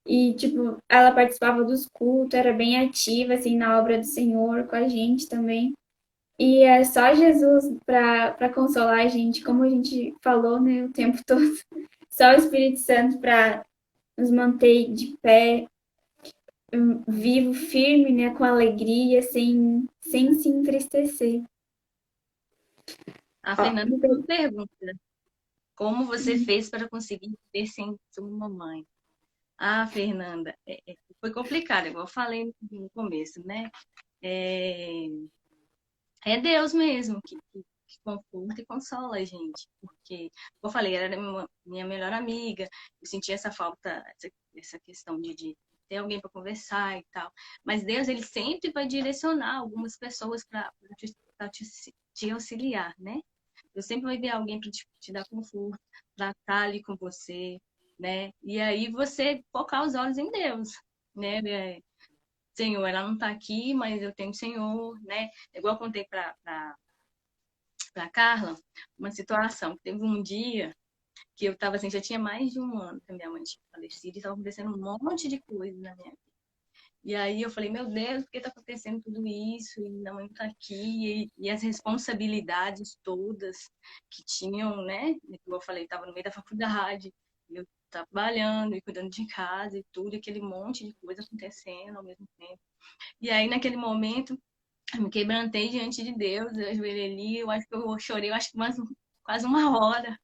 E, tipo, ela participava dos cultos, era bem ativa, assim, na obra do Senhor, com a gente também. E é só Jesus para consolar a gente, como a gente falou, né, o tempo todo. Só o Espírito Santo para nos manter de pé, vivo, firme, né, com alegria, sem se entristecer. A Ó, Fernanda tem uma pergunta. Como você fez para conseguir viver sem sua mamãe? Ah, Fernanda, foi complicado, igual eu falei no começo, né? É, é Deus mesmo que conforta e consola a gente. Porque, como eu falei, ela era minha melhor amiga, eu sentia essa falta, essa questão de ter alguém para conversar e tal. Mas Deus, ele sempre vai direcionar algumas pessoas para te auxiliar, né? Eu sempre vai ver alguém para te dar conforto, para estar ali com você, né? E aí você focar os olhos em Deus, né? Senhor, ela não está aqui, mas eu tenho o Senhor, né? Igual eu contei para Carla, uma situação. Teve um dia que eu estava assim, já tinha mais de um ano que a minha mãe tinha falecido e estava acontecendo um monte de coisa na minha vida. E aí eu falei, meu Deus, por que está acontecendo tudo isso? E minha mãe não está aqui. E as responsabilidades todas que tinham, né? Como eu falei, estava no meio da faculdade, eu trabalhando e cuidando de casa e tudo, e aquele monte de coisa acontecendo ao mesmo tempo. E aí, naquele momento, eu me quebrantei diante de Deus, eu ajoelhei ali, eu acho que eu chorei, eu acho que quase uma hora.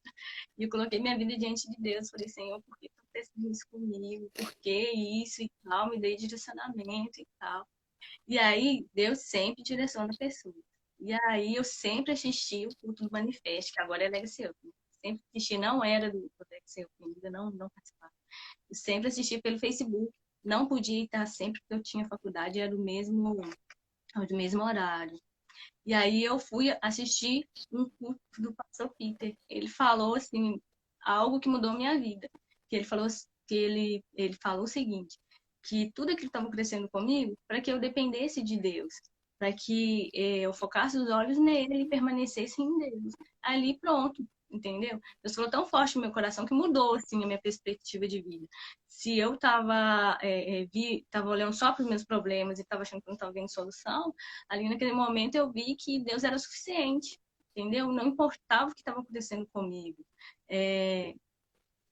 E eu coloquei minha vida diante de Deus, falei, Senhor, por que tu fez isso comigo? Por que isso e tal? Me dei direcionamento e tal. E aí, Deus sempre direciona pessoas. E aí, eu sempre assisti o culto do Manifeste, que agora é Legacy Up. Sempre assisti, não era do Legacy Up ainda, não participava. Eu sempre assisti pelo Facebook. Não podia estar sempre, porque eu tinha faculdade, era do mesmo horário. E aí eu fui assistir um culto do pastor Peter. Ele falou assim algo que mudou minha vida. Que ele falou que ele falou o seguinte, que tudo aquilo estava crescendo comigo para que eu dependesse de Deus, para que eu focasse os olhos nele e permanecesse em Deus. Ali pronto, entendeu? Deus falou tão forte no meu coração que mudou assim a minha perspectiva de vida. Se eu tava olhando só para os meus problemas e estava achando que não estava vendo solução, ali naquele momento eu vi que Deus era suficiente, entendeu? Não importava o que estava acontecendo comigo.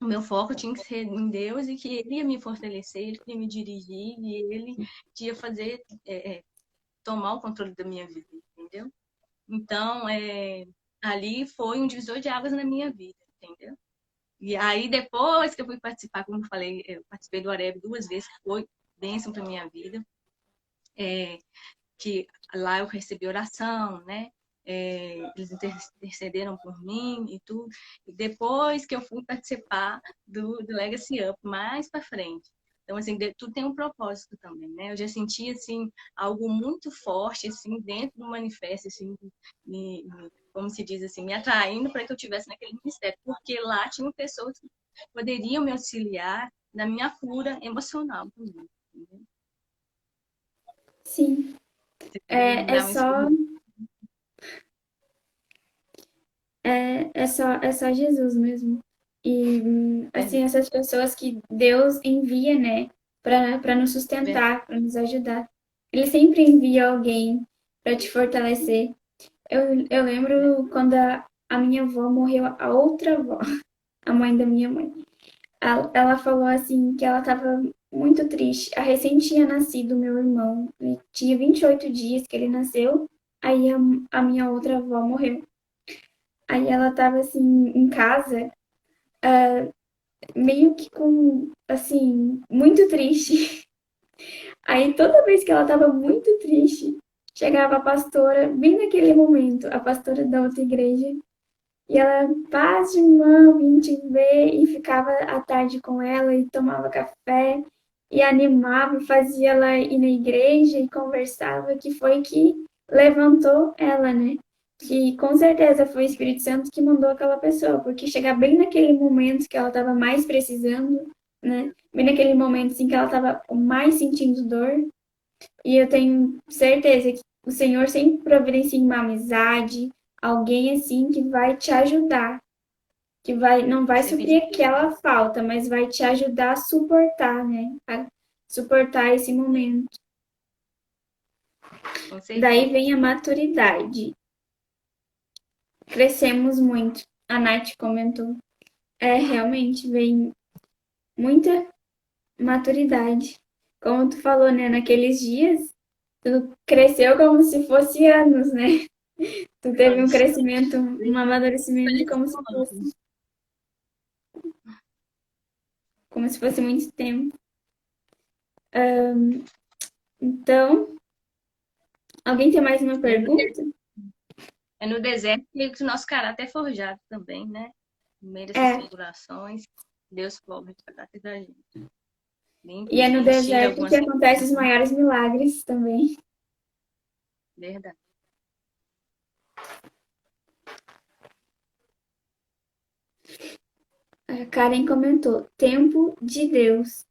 O meu foco tinha que ser em Deus e que Ele ia me fortalecer, Ele ia me dirigir e Ele ia fazer, tomar o controle da minha vida, entendeu? Então, ali foi um divisor de águas na minha vida, entendeu? E aí, depois que eu fui participar, como eu falei, eu participei do Areb 2 vezes, que foi bênção para minha vida. que lá eu recebi oração, né? Eles intercederam por mim e tudo. E depois que eu fui participar do Legacy Up, mais para frente. Então, assim, tudo tem um propósito também, né? Eu já senti, assim, algo muito forte, assim, dentro do manifesto, assim, como se diz assim, me atraindo para que eu estivesse naquele ministério. Porque lá tinham pessoas que poderiam me auxiliar na minha cura emocional também. Entendeu? Sim, Você poderia me é dar um só, estudo? é só Jesus mesmo. E, assim, essas pessoas que Deus envia, né, para nos sustentar, para nos ajudar. Ele sempre envia alguém para te fortalecer. Eu lembro quando a minha avó morreu, a outra avó, a mãe da minha mãe. Ela falou assim que ela estava muito triste. A recém tinha nascido meu irmão. Ele tinha 28 dias que ele nasceu. Aí a minha outra avó morreu. Aí ela estava assim em casa, meio que com assim, muito triste. Aí toda vez que ela estava muito triste, chegava a pastora, bem naquele momento, a pastora da outra igreja. E ela, paz, irmã, vim te ver, e ficava à tarde com ela e tomava café e animava, e fazia ela ir na igreja e conversava, que foi que levantou ela, né? Que com certeza foi o Espírito Santo que mandou aquela pessoa, porque chegar bem naquele momento que ela estava mais precisando, né? Bem naquele momento assim que ela estava mais sentindo dor, e eu tenho certeza que o Senhor sempre providencia uma amizade, alguém assim que vai te ajudar, que vai, não vai Sempre de suprir aquela falta, mas vai te ajudar a suportar, né? A suportar esse momento. com Daí certeza. vem a maturidade. Crescemos muito. A Nath comentou. Realmente vem muita maturidade. Como tu falou, né? Naqueles dias, tu cresceu como se fosse anos, né? Tu teve um Anos. crescimento, um amadurecimento de Parece ontem. como se fosse muito tempo. Então, alguém tem mais uma É no, pergunta? é no deserto que o nosso caráter é forjado também, né? No meio dessas É, tribulações, Deus forja o caráter da gente. e Limpa é a no gente, tira deserto que algumas acontecem os coisas. maiores milagres também. Verdade. A Karen comentou, tempo de Deus.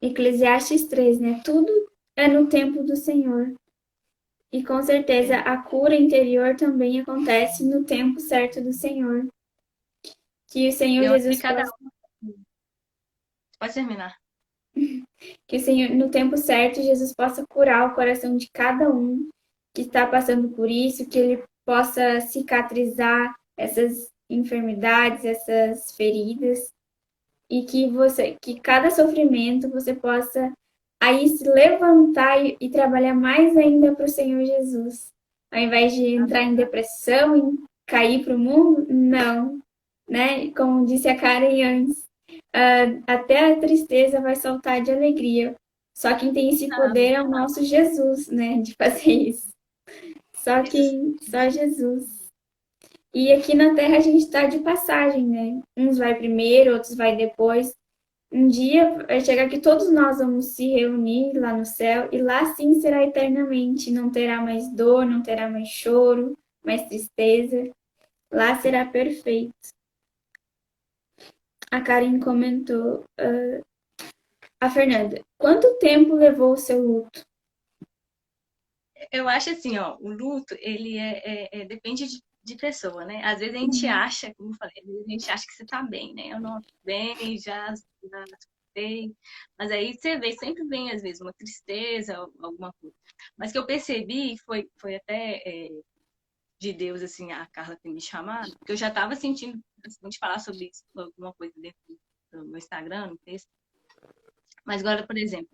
Eclesiastes 3, né? Tudo é no tempo do Senhor. E com certeza Verdade. a cura interior também acontece no tempo certo do Senhor. Que o Senhor E onde Jesus cada possa, um. Pode terminar. que o Senhor, no tempo certo, Jesus possa curar o coração de cada um que está passando por isso, que ele possa cicatrizar essas enfermidades, essas feridas, e que cada sofrimento você possa aí se levantar e trabalhar mais ainda para o Senhor Jesus. Ao invés de entrar em depressão e cair para o mundo, não, né? Como disse a Karen antes, até a tristeza vai soltar de alegria. Só quem tem esse poder Amém. é o nosso Jesus, né? De fazer isso. Jesus. Só Jesus. E aqui na Terra a gente está de passagem, né? Uns vai primeiro, outros vai depois. Um dia vai chegar que todos nós vamos se reunir lá no céu e lá sim será eternamente. Não terá mais dor, não terá mais choro, mais tristeza. Lá será perfeito. A Karen comentou. A Fernanda, quanto tempo levou o seu luto? Eu acho assim, ó, o luto, ele depende de pessoa, né? Às vezes a gente acha, como eu falei, às vezes a gente acha que você tá bem, né? Eu não tô bem, já sei. Mas aí você vê, sempre vem, às vezes, uma tristeza, alguma coisa. Mas que eu percebi, foi até de Deus, assim, a Carla ter me chamado, porque eu já tava sentindo, assim, de falar sobre isso, alguma coisa dentro do meu Instagram, no texto. Mas agora, por exemplo,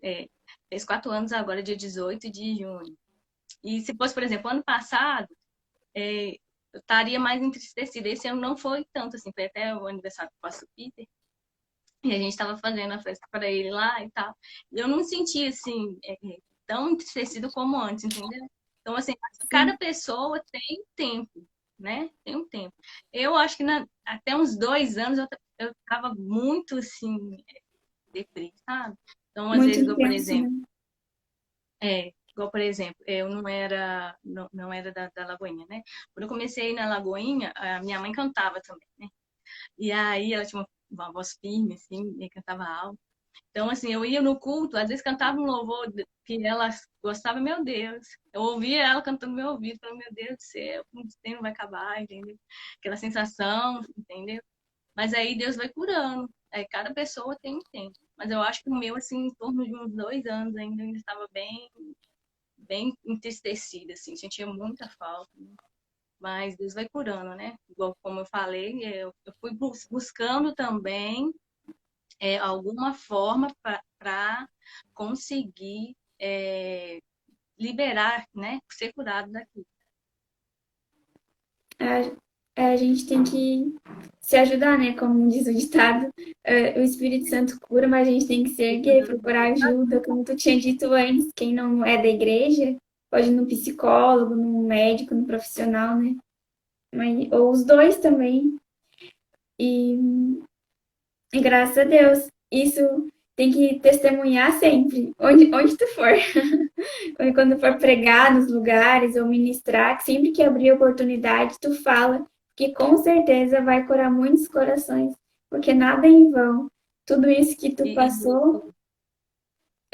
fez 4 anos agora, dia 18 de junho. E se fosse, por exemplo, ano passado, eu estaria mais entristecida. Esse ano não foi tanto, assim, foi até o aniversário do pastor Peter, e a gente estava fazendo a festa para ele lá e tal. E eu não senti, assim, tão entristecido como antes, entendeu? Então, assim, acho que sim, cada pessoa tem um tempo, né? Tem um tempo. Eu acho que até uns 2 anos eu tava muito, assim, deprê, sabe? Então, às muito vezes, igual, por intenso, né? exemplo, igual, por exemplo, eu não era da Lagoinha, né? Quando eu comecei na Lagoinha, a minha mãe cantava também, né? E aí ela tinha uma voz firme, assim, e cantava alto. Então, assim, eu ia no culto, às vezes cantava um louvor que ela gostava, meu Deus. Eu ouvia ela cantando no meu ouvido, falando, meu Deus do céu, como esse tempo vai acabar, entendeu? Aquela sensação, entendeu? Mas aí Deus vai curando. Cada pessoa tem um tempo. Mas eu acho que o meu, assim, em torno de uns 2 anos ainda, eu ainda estava bem, bem entristecida, assim, sentia muita falta. Né? Mas Deus vai curando, né? Igual como eu falei, eu fui buscando também alguma forma para conseguir liberar, né? Ser curado daqui. A gente tem que se ajudar, né? Como diz o ditado, o Espírito Santo cura, mas a gente tem que se erguer, procurar ajuda. Como tu tinha dito antes, quem não é da igreja pode ir no psicólogo, no médico, no profissional, né? Mas, ou os dois também. E, e graças a Deus, isso tem que testemunhar sempre, onde tu for. Quando for pregar nos lugares ou ministrar, que sempre que abrir oportunidade, tu fala, que com certeza vai curar muitos corações, porque nada é em vão. Tudo isso que tu E, passou,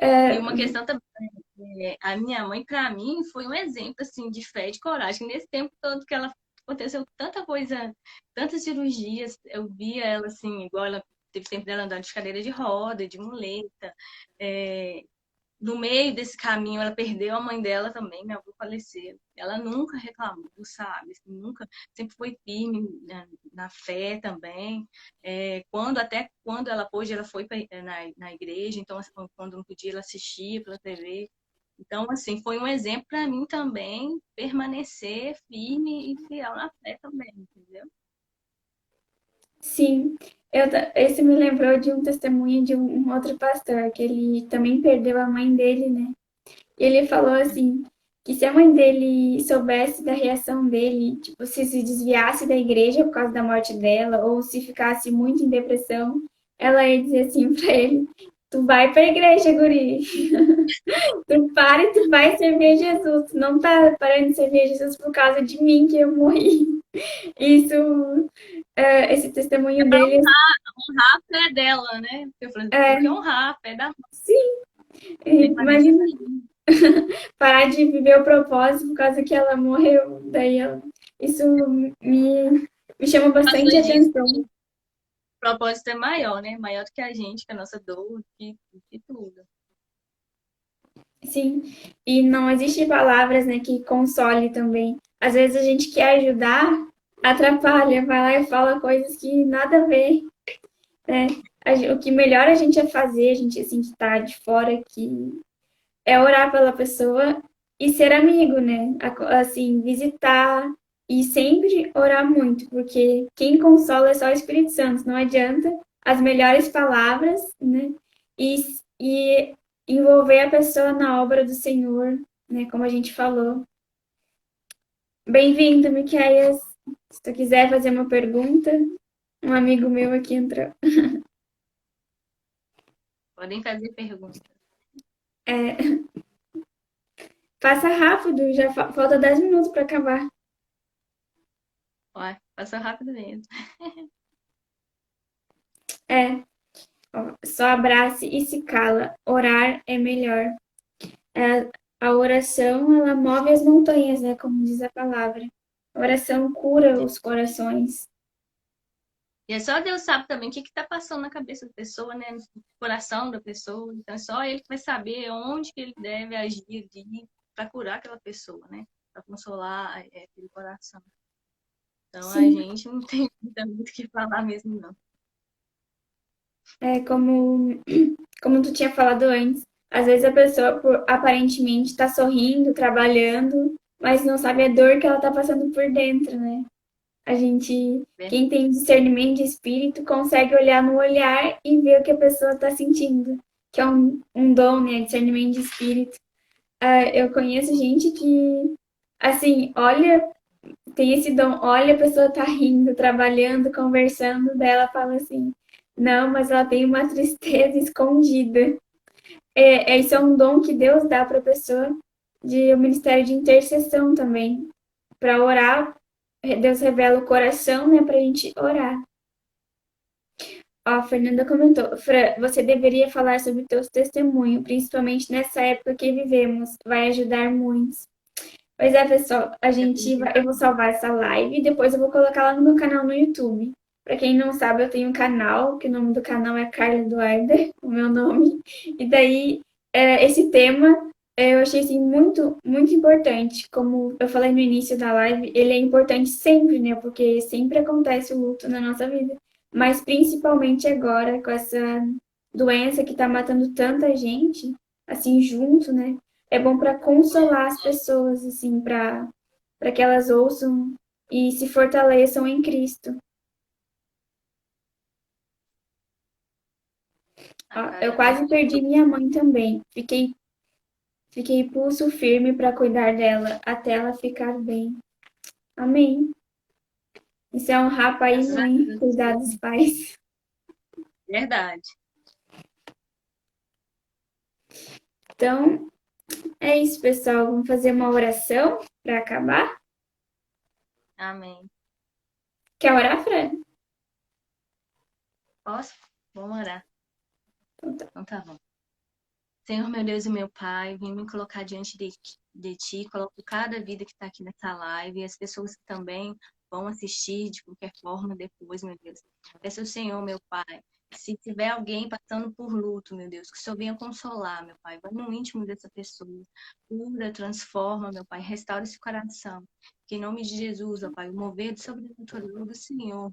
e uma questão também, a minha mãe, para mim, foi um exemplo, assim, de fé e de coragem. Nesse tempo todo que ela aconteceu tanta coisa, tantas cirurgias, eu via ela, assim, igual ela teve tempo dela andando de cadeira de roda, de muleta, é, no meio desse caminho, ela perdeu a mãe dela também, minha avó faleceu. Ela nunca reclamou, sabe? Assim, nunca, sempre foi firme na fé também. Até quando ela pôde, ela foi na igreja, então, assim, quando não podia, ela assistia pela TV. Então, assim, foi um exemplo para mim também permanecer firme e fiel na fé também, entendeu? sim. Esse me lembrou de um testemunho de um outro pastor, que ele também perdeu a mãe dele, né? E ele falou assim, que se a mãe dele soubesse da reação dele, tipo, se desviasse da igreja por causa da morte dela, ou se ficasse muito em depressão, ela ia dizer assim pra ele, tu vai pra igreja, guri. Tu para e tu vai servir a Jesus. Tu não tá parando de servir a Jesus por causa de mim que eu morri. Isso, esse É testemunho para dele, honrar a fé dela, né? Porque eu falei, tem que é, honrar a fé da mãe, sim, permanecer imagina firme. parar de viver o propósito por causa que ela morreu. Isso me chama Passou bastante disso. atenção. O propósito é maior, né? Maior do que a gente, que a nossa dor, que tudo. Sim, e não existe palavras, né, que console também. Às vezes a gente quer ajudar, atrapalha, vai lá e fala coisas que nada a ver, né? O que melhor a gente é fazer, a gente assim que tá de fora, que é orar pela pessoa e ser amigo, né? Assim, visitar e sempre orar muito, porque quem consola é só o Espírito Santo, não adianta as melhores palavras, né? E, e envolver a pessoa na obra do Senhor, né? Como a gente falou. Bem-vindo, Miqueias. Se tu quiser fazer uma pergunta, um amigo meu aqui entrou. Podem fazer perguntas. É, passa rápido, já falta 10 minutos para acabar. Ó, passou rápido mesmo. É, só abrace e se cala. Orar é melhor. É, a oração, ela move as montanhas, né? Como diz a palavra. A oração cura os corações. E é só Deus sabe também o que está passando na cabeça da pessoa, né? No coração da pessoa. Então é só Ele que vai saber onde que Ele deve agir ali para curar aquela pessoa, né? Para consolar aquele coração. Então a Sim, gente não tem muito o que falar mesmo, não. é como tu tinha falado antes. Às vezes a pessoa, aparentemente, está sorrindo, trabalhando, mas não sabe a dor que ela está passando por dentro, né? A gente, Né? quem tem discernimento de espírito, consegue olhar no olhar e ver o que a pessoa está sentindo, que é um dom, né? Discernimento de espírito. Eu conheço gente que, assim, olha, tem esse dom, olha, a pessoa tá rindo, trabalhando, conversando, daí ela fala assim, não, mas ela tem uma tristeza escondida. Isso é um dom que Deus dá para a pessoa de o ministério de intercessão também, para orar. Deus revela o coração, né, para a gente orar. Ó, a Fernanda comentou, Fran, você deveria falar sobre o teu testemunho, principalmente nessa época que vivemos, vai ajudar muitos. Pois é, pessoal, eu vou salvar essa live e depois eu vou colocar lá no meu canal no YouTube. Para quem não sabe, eu tenho um canal, que o nome do canal é Carla Eduarda, o meu nome. E daí, esse tema eu achei assim, muito, muito importante. Como eu falei no início da live, ele é importante sempre, né? Porque sempre acontece o luto na nossa vida. Mas principalmente agora, com essa doença que está matando tanta gente, assim, junto, né? É bom para consolar as pessoas, assim, para que elas ouçam e se fortaleçam em Cristo. Ó, eu quase perdi minha mãe também. Fiquei pulso firme para cuidar dela até ela ficar bem. Amém. Isso é honrar pai e Graças a mãe, Deus. cuidar dos pais. Verdade. Então, é isso, pessoal. Vamos fazer uma oração para acabar. Amém. Quer orar, Fran? Posso? Vamos orar. Então tá. Então tá bom. Senhor, meu Deus e meu Pai, vim me colocar diante de Ti, coloco cada vida que está aqui nessa live e as pessoas que também vão assistir de qualquer forma depois, meu Deus. Peço ao Senhor, meu Pai, se tiver alguém passando por luto, meu Deus, que o Senhor venha consolar, meu Pai. Vai no íntimo dessa pessoa, cura, transforma, meu Pai, restaura esse coração. Que em nome de Jesus, ó Pai, o mover do sobrenatural do Senhor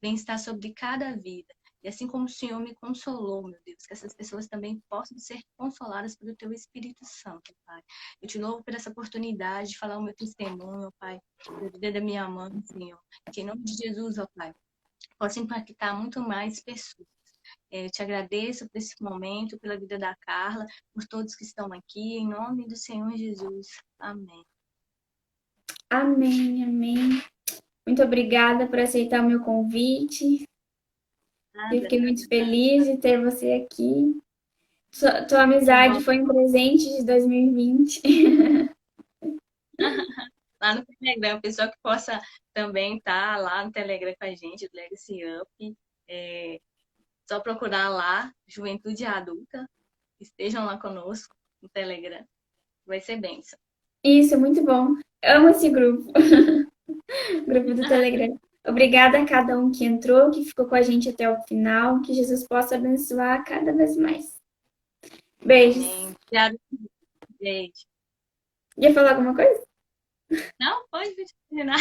vem estar sobre cada vida. E assim como o Senhor me consolou, meu Deus, que essas pessoas também possam ser consoladas pelo Teu Espírito Santo, Pai. Eu te louvo por essa oportunidade de falar o meu testemunho, Pai, da vida da minha mãe, Senhor. Que em nome de Jesus, ó Pai, possa impactar muito mais pessoas. Eu te agradeço por esse momento, pela vida da Carla, por todos que estão aqui, em nome do Senhor Jesus. Amém. Amém, amém. Muito obrigada por aceitar o meu convite. Eu Nada. fiquei muito feliz de ter você aqui. Tua Que bom. amizade foi um presente de 2020. Lá no Telegram, pessoa que possa também estar lá no Telegram com a gente, do Legacy Up. É, só procurar lá, Juventude Adulta. Estejam lá conosco no Telegram. Vai ser bênção. Isso, muito bom. Amo esse grupo, grupo do Telegram. Obrigada a cada um que entrou, que ficou com a gente até o final. Que Jesus possa abençoar cada vez mais. Beijos. Amém. Obrigada, gente. Ia falar alguma coisa? Não, pode terminar.